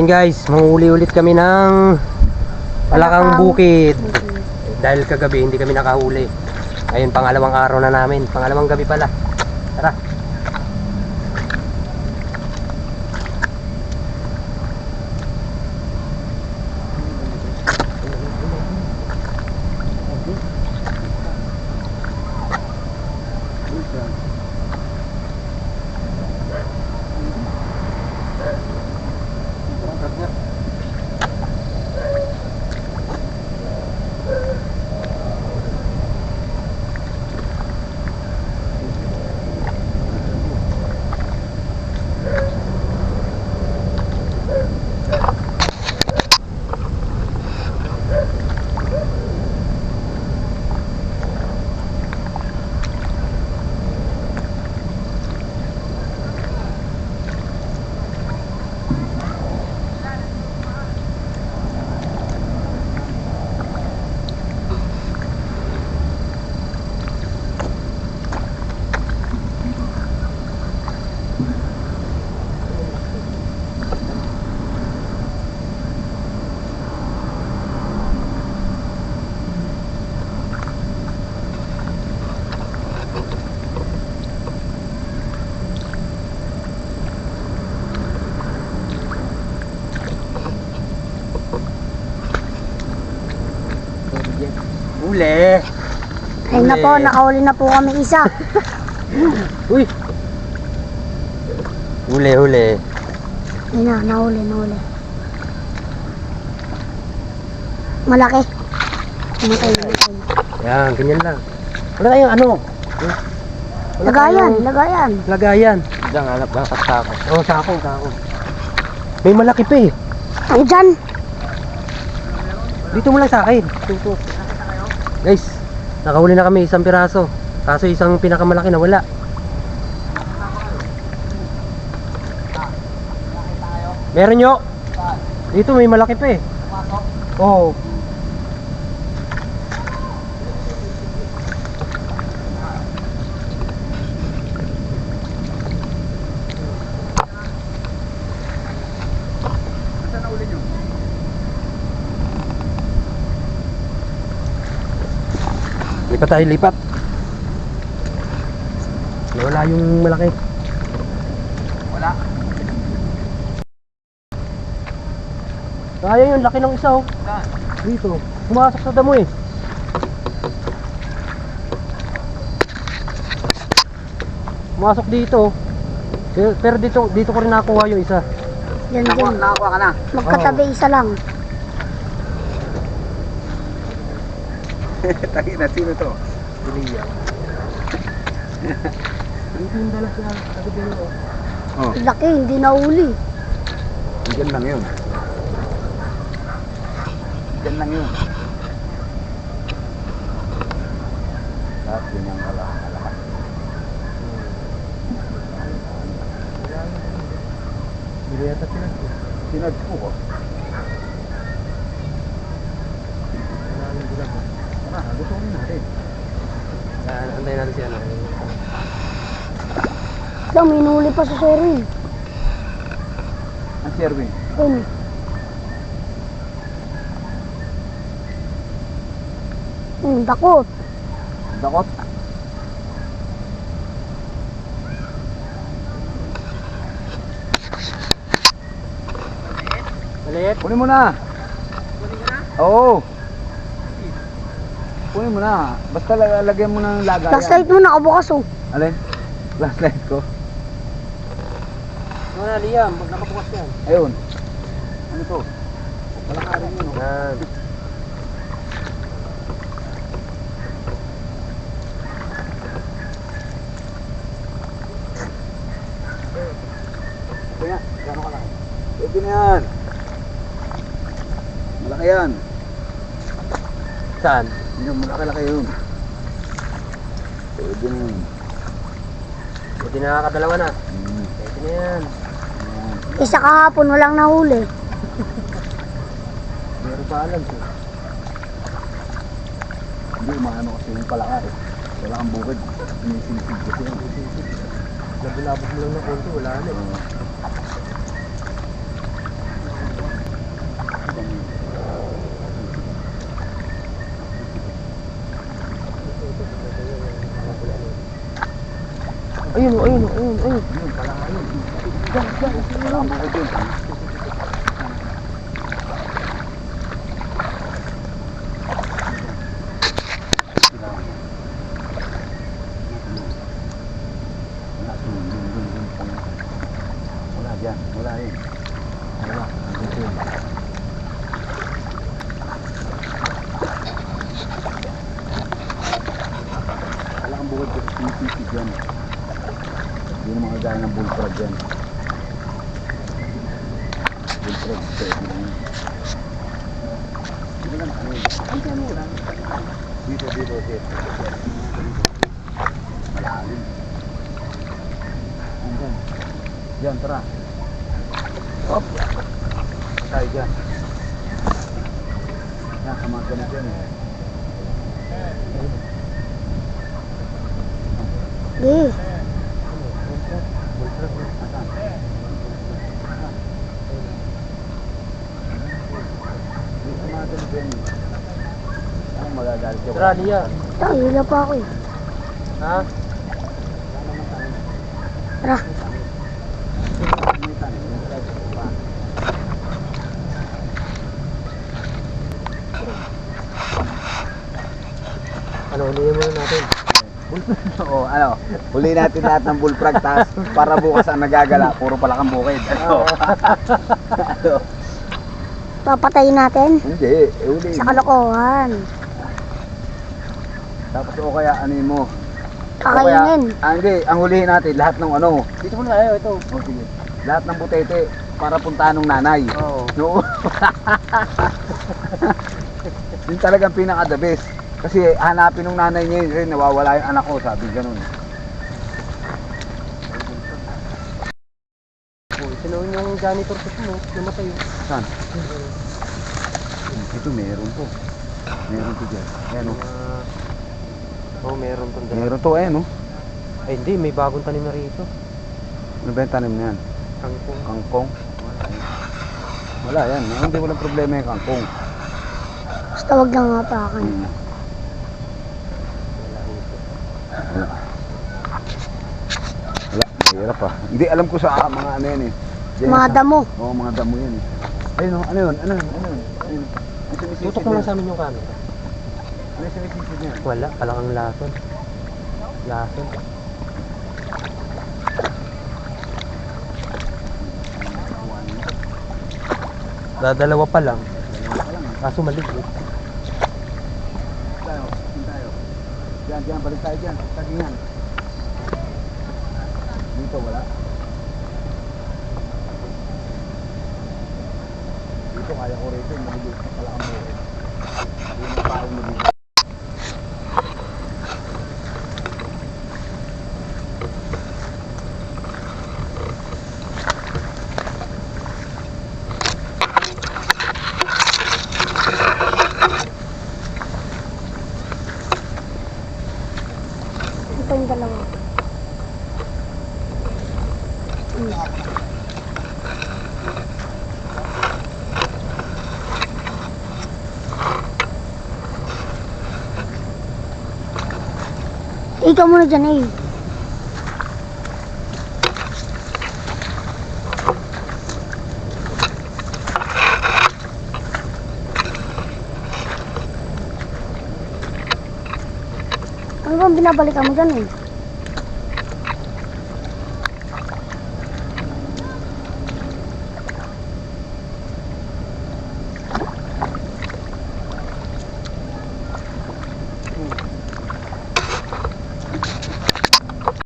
Ayun guys, manghuli ulit kami ng Palakang Bukid. Dahil kagabi hindi kami nakahuli. Ayun, pangalawang araw na namin. Pangalawang gabi pala. Tara. Huli. Ayun na po, nakahuli na po kami isa. Uy. Huli. Ayun na, nahuli. Malaki. Matay. Yan, ganyan lang. Wala tayong ano? Lagayan. Lagayan. Diyan, hanap ng sako. Oh, sako. May malaki pa eh. Ay, dyan. Dito mo lang sa akin. Tuto. Guys, nakahuli na kami isang piraso. Kaso isang pinakamalaki na wala. Meron nyo? Dito may malaki pa eh. Oo. Lipat. Nawala yung malaki. Wala. Kaya yun, laki ng isa oh. Saan? Dito. Pumasok sa damo eh. Pumasok dito. Pero dito ko rin nakuha yung isa. Yan din. Nakakuha ka na. Magkatabi isa lang. Tangin na, sino to? Biliya. Dito yung dalas na sabi din oh. Oh, Laki, hindi nahuli. dyan lang yun. Lahat yun yung malakas. Hindi yata sinad ko. Sinad ko ko. Wala nang bulag oh. Gusto ko natin. Antayin natin si ano. Lang, may nahuli pa sa Sherwin. Ang Sherwin. Ayun. Dakot. Dakot. Maliit. Kunin mo na. Oo. Kunin mo na. Basta lagyan mo ng lagayan. Flashlight mo nakabukas oh. Alin? Flashlight ko. Wala Liam, pag nakabukas yan. Ayun. Ano to? Palakarin yun. Yan. Kuya, gano'n ka lang? Pwede na yan. Malaki yan. Saan? Yun, malaki yun. Pwede na yun. Buti nakakadalawa na. Hmm. Pwede na yan. Ayan. Isa kahapon, walang nahuli. Meron pa alam siya. Hindi, maano kasi yung palaka eh. Wala kang bukid. Sinisilipid kasi yan. Labulabog mo lang ng konti, wala na eh. Ayun, ayun, ayun, ayun. Yun, pala nga yun. Wala kang bukid yun. Wala dyan, wala yun. Wala, andun yun. Wala kang bukid kasi sinisipid yan. Hindi naman kagaya ng bullfrog yan. Bullfrog, pwede lang yun. Hindi naman ano yun. Ang kano lang. Dito. Malalim. Andyan. Diyan, tara. Hop. Tayo dyan. Yan, sa mga ganito yan eh. Di. Anong magagalit ka ba? Tara, Lia. Hila pa ako eh. Ha? Tara. Ano, huliin muna natin. Oo, ano, huli natin lahat ng bullfrog tas para bukas ang nagagala, puro palakang bukid. Ano? Ano? Papatayin natin. Hindi, huli. Sa kalokohan. Tapos o kaya ano mo? Kakainin. Hindi, ang hulihin natin lahat ng ano, Dito muna tayo, ito. o sige, lahat ng butete para puntahan ng nanay. Oo. No. Yun talagang pinaka the best. Kasi hanapin ng nanay niya yun, nawawala yung anak ko, sabi ganun. Sinawin yung janitor ko mo, namatay yun. Saan? Ito meron to. Meron to dyan. Ayan o. Oo, meron tong dalawa. Meron to, ayan o. Ay, hindi, may bagong tanim na rito. Ano ba yung tanim na yan? Kangkong. Kangkong? Wala yan. Hindi walang problema yung kangkong. Basta wag lang hapakan. Wala. Wala. Mahirap ah. Hindi alam ko sa mga ano yan eh. Mga damo. Oo, mga damo yan eh. Ayun o, ano yun? Ano yun? Ano yun? Ayun. Ang sumisisid Tutok mo lang sa amin yung camera. Ano yung sumisisid niya? Wala, palakang lason. Lason. Dadalawa pa lang. Kaso maliit. Tayo, tayo. Diyan, balik tayo dyan. Tagingan. Dito wala. Dito kaya ko rito, maliit na pala ang buhay. Hindi na tayo maliit. Ito yung dalawa. Ikaw muna dyan eh. Ano bang binabalikan mo dyan eh?